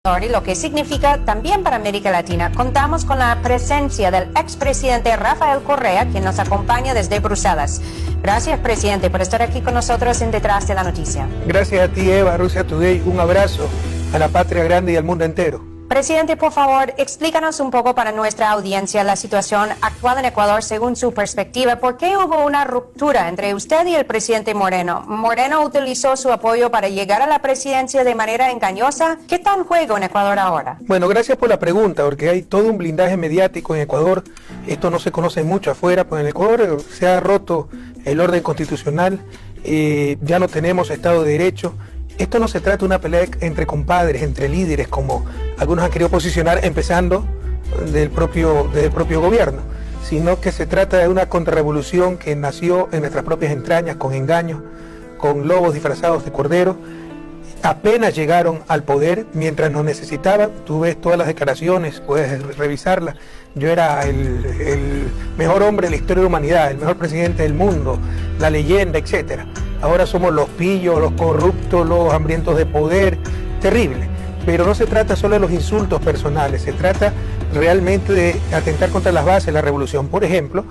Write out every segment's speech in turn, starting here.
y lo que significa también para América Latina. Contamos con la presencia del expresidente Rafael Correa, quien nos acompaña desde Bruselas. Gracias, presidente, por estar aquí con nosotros en Detrás de la Noticia. Gracias a ti, Eva, Russia Today. Un abrazo a la patria grande y al mundo entero. Presidente, por favor, explícanos un poco para nuestra audiencia la situación actual en Ecuador según su perspectiva. ¿Por qué hubo una ruptura entre usted y el presidente Moreno? ¿Moreno utilizó su apoyo para llegar a la presidencia de manera engañosa? ¿Qué está en juego en Ecuador ahora? Bueno, gracias por la pregunta, porque hay todo un blindaje mediático en Ecuador. Esto no se conoce mucho afuera, pues en Ecuador se ha roto el orden constitucional, ya no tenemos Estado de Derecho. Esto no se trata de una pelea entre compadres, entre líderes, como algunos han querido posicionar, empezando desde el propio gobierno, sino que se trata de una contrarrevolución que nació en nuestras propias entrañas, con engaños, con lobos disfrazados de cordero. Apenas llegaron al poder, mientras nos necesitaban, tú ves todas las declaraciones, puedes revisarlas. Yo era el mejor hombre de la historia de la humanidad, el mejor presidente del mundo, la leyenda, etcétera. Ahora somos los pillos, los corruptos, los hambrientos de poder, terrible. Pero no se trata solo de los insultos personales, se trata realmente de atentar contra las bases de la revolución. Por ejemplo,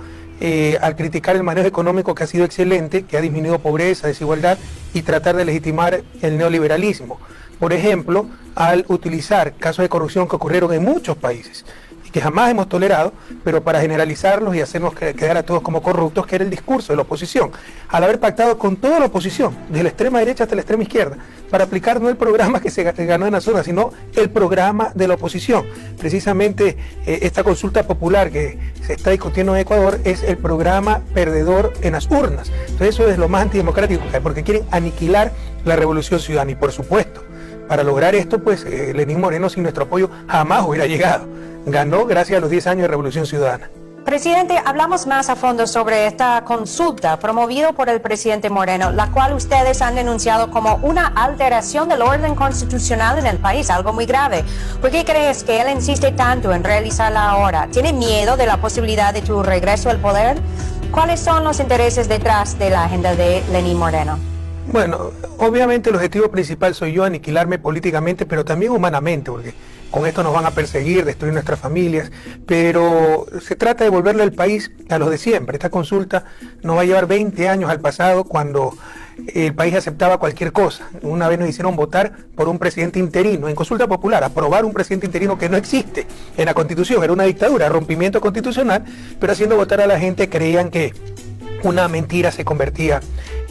al criticar el manejo económico que ha sido excelente, que ha disminuido pobreza, desigualdad, y tratar de legitimar el neoliberalismo. Por ejemplo, al utilizar casos de corrupción que ocurrieron en muchos países, que jamás hemos tolerado, pero para generalizarlos y hacernos quedar a todos como corruptos, que era el discurso de la oposición, al haber pactado con toda la oposición, desde la extrema derecha hasta la extrema izquierda, para aplicar no el programa que se ganó en la zona, sino el programa de la oposición. Precisamente esta consulta popular que se está discutiendo en Ecuador es el programa perdedor en las urnas. Entonces eso es lo más antidemocrático que hay, porque quieren aniquilar la revolución ciudadana. Y por supuesto, para lograr esto, pues Lenín Moreno sin nuestro apoyo jamás hubiera llegado. Ganó gracias a los 10 años de Revolución Ciudadana. Presidente, hablamos más a fondo sobre esta consulta promovida por el presidente Moreno, la cual ustedes han denunciado como una alteración del orden constitucional en el país, algo muy grave. ¿Por qué crees que él insiste tanto en realizarla ahora? ¿Tiene miedo de la posibilidad de tu regreso al poder? ¿Cuáles son los intereses detrás de la agenda de Lenín Moreno? Bueno, obviamente el objetivo principal soy yo, aniquilarme políticamente, pero también humanamente, porque con esto nos van a perseguir, destruir nuestras familias, pero se trata de volverle al país a los de siempre. Esta consulta nos va a llevar 20 años al pasado, cuando el país aceptaba cualquier cosa. Una vez nos hicieron votar por un presidente interino, en consulta popular, aprobar un presidente interino que no existe en la Constitución, era una dictadura, rompimiento constitucional, pero haciendo votar a la gente creían que una mentira se convertía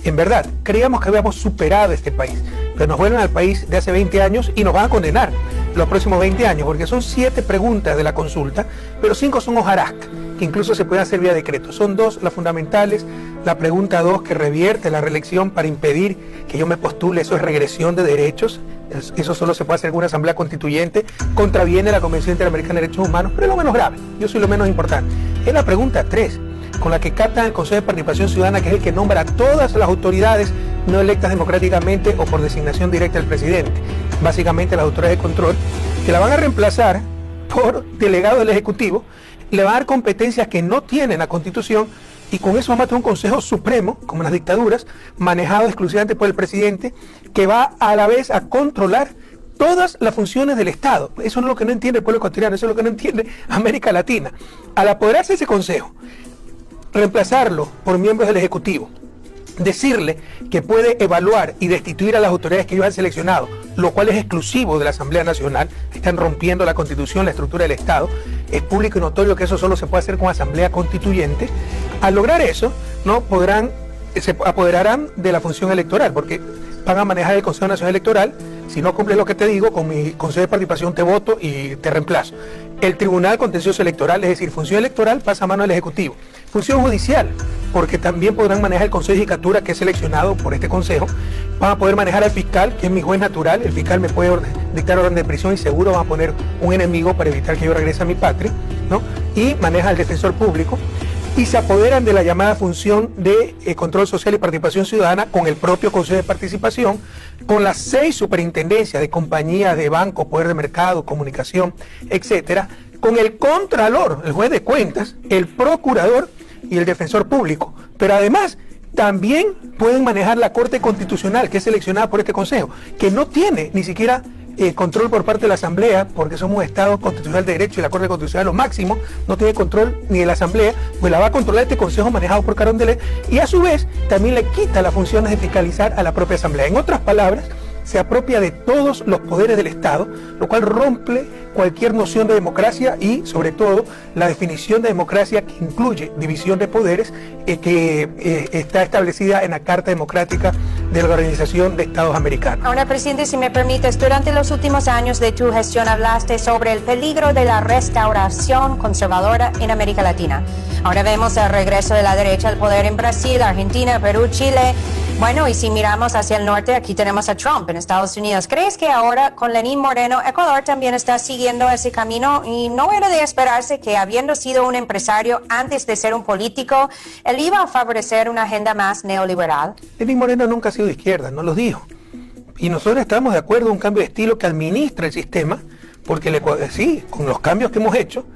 en verdad. Creíamos que habíamos superado este país, pero nos vuelven al país de hace 20 años y nos van a condenar los próximos 20 años, porque son 7 preguntas de la consulta, pero 5 son hojarasca, que incluso se pueden hacer vía decreto. Son 2 las fundamentales. La pregunta 2, que revierte la reelección para impedir que yo me postule, eso es regresión de derechos. Eso solo se puede hacer en una asamblea constituyente, contraviene la Convención Interamericana de Derechos Humanos, pero es lo menos grave, yo soy lo menos importante. Es la pregunta 3, con la que captan el Consejo de Participación Ciudadana, que es el que nombra a todas las autoridades no electas democráticamente o por designación directa del presidente, básicamente las autoridades de control, que la van a reemplazar por delegados del Ejecutivo, le van a dar competencias que no tiene la Constitución, y con eso vamos a tener un Consejo Supremo, como en las dictaduras, manejado exclusivamente por el presidente, que va a la vez a controlar todas las funciones del Estado. Eso es lo que no entiende el pueblo ecuatoriano, eso es lo que no entiende América Latina. Al apoderarse ese Consejo, reemplazarlo por miembros del Ejecutivo, decirle que puede evaluar y destituir a las autoridades que ellos han seleccionado, lo cual es exclusivo de la Asamblea Nacional, están rompiendo la Constitución, la estructura del Estado, es público y notorio que eso solo se puede hacer con Asamblea Constituyente. Al lograr eso, no podrán, se apoderarán de la función electoral, porque van a manejar el Consejo Nacional Electoral. Si no cumples lo que te digo, con mi Consejo de Participación te voto y te reemplazo. El Tribunal Contencioso Electoral, es decir, función electoral, pasa a mano del Ejecutivo. Función judicial, porque también podrán manejar el Consejo de Judicatura, que es seleccionado por este Consejo. Van a poder manejar al fiscal, que es mi juez natural. El fiscal me puede dictar orden de prisión y seguro van a poner un enemigo para evitar que yo regrese a mi patria, ¿no? Y maneja al defensor público. Y se apoderan de la llamada función de control social y participación ciudadana con el propio Consejo de Participación, con las 6 superintendencias de compañías, de banco, poder de mercado, comunicación, etcétera, con el contralor, el juez de cuentas, el procurador y el defensor público. Pero además también pueden manejar la Corte Constitucional, que es seleccionada por este Consejo, que no tiene ni siquiera control por parte de la Asamblea, porque somos un Estado constitucional de derecho y la Corte Constitucional lo máximo, no tiene control ni de la Asamblea, pues la va a controlar este Consejo manejado por Carondelet, y a su vez también le quita las funciones de fiscalizar a la propia Asamblea. En otras palabras, se apropia de todos los poderes del Estado, lo cual rompe cualquier noción de democracia y, sobre todo, la definición de democracia que incluye división de poderes que está establecida en la Carta Democrática de la Organización de Estados Americanos. Ahora, presidente, si me permites, durante los últimos años de tu gestión hablaste sobre el peligro de la restauración conservadora en América Latina. Ahora vemos el regreso de la derecha al poder en Brasil, Argentina, Perú, Chile. Bueno, y si miramos hacia el norte, aquí tenemos a Trump en Estados Unidos. ¿Crees que ahora con Lenín Moreno, Ecuador también está siguiendo ese camino? Y no era de esperarse que, habiendo sido un empresario antes de ser un político, él iba a favorecer una agenda más neoliberal. Lenín Moreno nunca ha sido de izquierda, no lo dijo. Y nosotros estamos de acuerdo en un cambio de estilo que administra el sistema, porque sí, con los cambios que hemos hecho,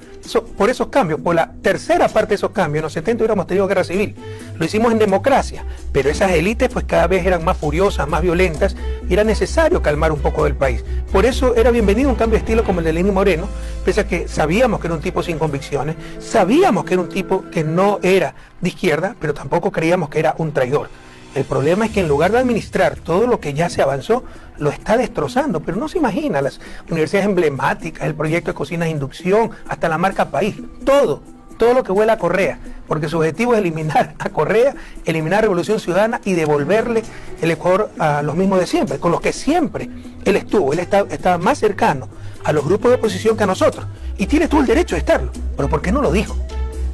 por esos cambios, por la tercera parte de esos cambios, en los 70 hubiéramos tenido guerra civil. Lo hicimos en democracia, pero esas élites pues cada vez eran más furiosas, más violentas, y era necesario calmar un poco del país. Por eso era bienvenido un cambio de estilo como el de Lenín Moreno, pese a que sabíamos que era un tipo sin convicciones, sabíamos que era un tipo que no era de izquierda, pero tampoco creíamos que era un traidor. El problema es que en lugar de administrar todo lo que ya se avanzó, lo está destrozando, pero no se imagina, las universidades emblemáticas, el proyecto de cocinas de inducción, hasta la marca País, todo lo que huele a Correa, porque su objetivo es eliminar a Correa, eliminar a Revolución Ciudadana y devolverle el Ecuador a los mismos de siempre, con los que siempre él estuvo. Él estaba más cercano a los grupos de oposición que a nosotros, y tiene todo el derecho de estarlo, pero ¿por qué no lo dijo?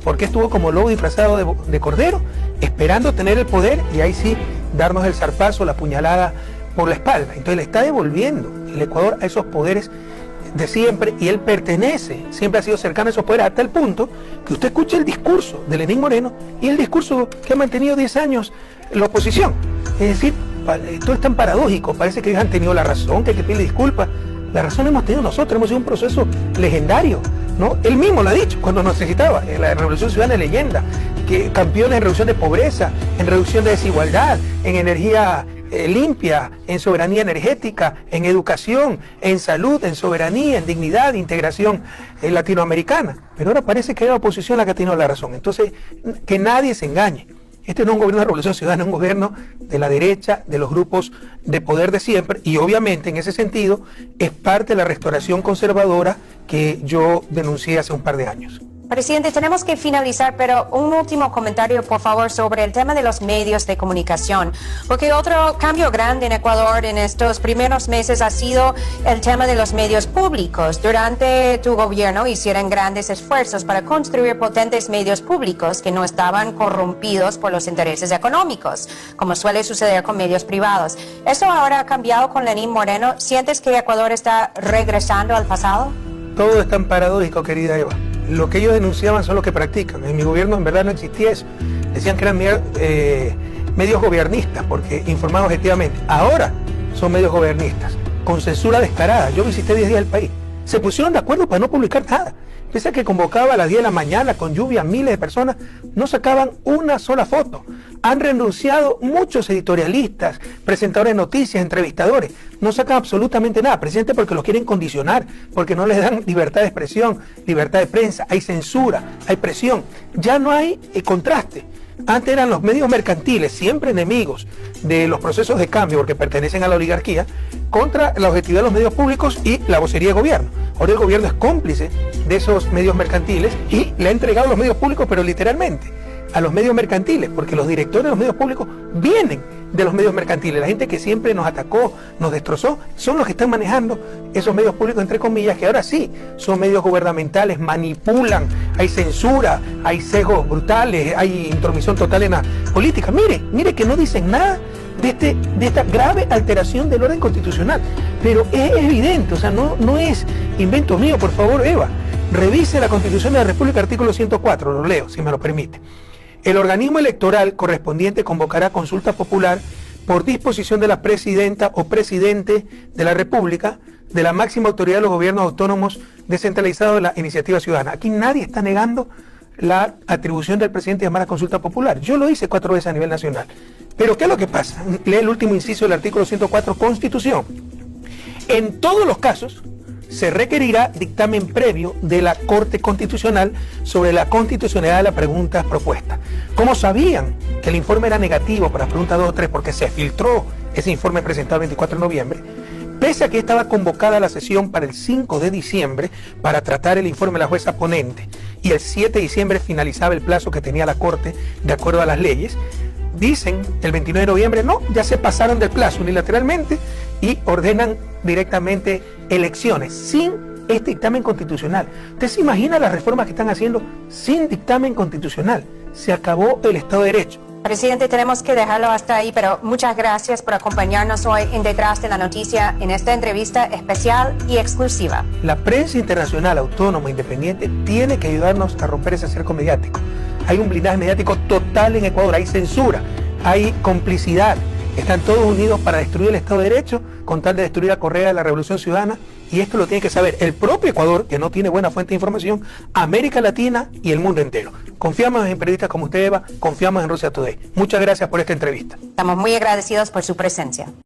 Porque estuvo como lobo disfrazado de cordero, esperando tener el poder y ahí sí darnos el zarpazo, la puñalada por la espalda. Entonces le está devolviendo el Ecuador a esos poderes de siempre, y él pertenece, siempre ha sido cercano a esos poderes, hasta el punto que usted escuche el discurso de Lenín Moreno y el discurso que ha mantenido 10 años la oposición. Es decir, todo es tan paradójico, parece que ellos han tenido la razón, que hay que pedirle disculpas. La razón hemos tenido nosotros, hemos sido un proceso legendario, ¿no? Él mismo lo ha dicho cuando nos necesitaba, en la Revolución Ciudadana de leyenda, que campeones en reducción de pobreza, en reducción de desigualdad, en energía limpia, en soberanía energética, en educación, en salud, en soberanía, en dignidad, integración latinoamericana. Pero ahora parece que es la oposición la que ha tenido la razón. Entonces, que nadie se engañe. Este no es un gobierno de Revolución Ciudadana, es un gobierno de la derecha, de los grupos de poder de siempre, y obviamente en ese sentido es parte de la restauración conservadora que yo denuncié hace un par de años. Presidente, tenemos que finalizar, pero un último comentario, por favor, sobre el tema de los medios de comunicación, porque otro cambio grande en Ecuador en estos primeros meses ha sido el tema de los medios públicos. Durante tu gobierno hicieron grandes esfuerzos para construir potentes medios públicos que no estaban corrompidos por los intereses económicos, como suele suceder con medios privados. ¿Eso ahora ha cambiado con Lenín Moreno? ¿Sientes que Ecuador está regresando al pasado? Todo es tan paradójico, querida Eva. Lo que ellos denunciaban son lo que practican. En mi gobierno en verdad no existía eso. Decían que eran medios gobiernistas porque informaban objetivamente. Ahora son medios gobiernistas, con censura descarada. Yo visité 10 días el país. Se pusieron de acuerdo para no publicar nada. Pese a que convocaba a las 10 de la mañana con lluvia miles de personas, no sacaban una sola foto. Han renunciado muchos editorialistas, presentadores de noticias, entrevistadores. No sacan absolutamente nada, presidente, porque los quieren condicionar, porque no les dan libertad de expresión, libertad de prensa, hay censura, hay presión. Ya no hay contraste. Antes eran los medios mercantiles, siempre enemigos de los procesos de cambio, porque pertenecen a la oligarquía, contra la objetividad de los medios públicos y la vocería de gobierno. Ahora el gobierno es cómplice de esos medios mercantiles y le ha entregado los medios públicos, pero literalmente, a los medios mercantiles, porque los directores de los medios públicos vienen de los medios mercantiles. La gente que siempre nos atacó, nos destrozó, son los que están manejando esos medios públicos, entre comillas, que ahora sí son medios gubernamentales, manipulan, hay censura, hay sesgos brutales, hay intromisión total en la política. Mire que no dicen nada de esta grave alteración del orden constitucional, pero es evidente, o sea, no es invento mío. Por favor, Eva, revise la Constitución de la República, artículo 104, lo leo, si me lo permite. El organismo electoral correspondiente convocará consulta popular por disposición de la presidenta o presidente de la República, de la máxima autoridad de los gobiernos autónomos descentralizados de la iniciativa ciudadana. Aquí nadie está negando la atribución del presidente de llamar a consulta popular. Yo lo hice 4 veces a nivel nacional. Pero ¿qué es lo que pasa? Lee el último inciso del artículo 104, Constitución. En todos los casos, se requerirá dictamen previo de la Corte Constitucional sobre la constitucionalidad de las preguntas propuestas. Como sabían que el informe era negativo para las preguntas 2 o 3 porque se filtró ese informe presentado el 24 de noviembre, pese a que estaba convocada la sesión para el 5 de diciembre para tratar el informe de la jueza ponente y el 7 de diciembre finalizaba el plazo que tenía la Corte de acuerdo a las leyes, dicen el 29 de noviembre, no, ya se pasaron del plazo unilateralmente y ordenan directamente elecciones sin este dictamen constitucional. ¿Usted se imagina las reformas que están haciendo sin dictamen constitucional? Se acabó el Estado de Derecho. Presidente, tenemos que dejarlo hasta ahí, pero muchas gracias por acompañarnos hoy en Detrás de la Noticia en esta entrevista especial y exclusiva. La prensa internacional, autónoma, independiente, tiene que ayudarnos a romper ese cerco mediático. Hay un blindaje mediático total en Ecuador, hay censura, hay complicidad. Están todos unidos para destruir el Estado de Derecho con tal de destruir la correa de la Revolución Ciudadana, y esto lo tiene que saber el propio Ecuador, que no tiene buena fuente de información, América Latina y el mundo entero. Confiamos en periodistas como usted, Eva, confiamos en Russia Today. Muchas gracias por esta entrevista. Estamos muy agradecidos por su presencia.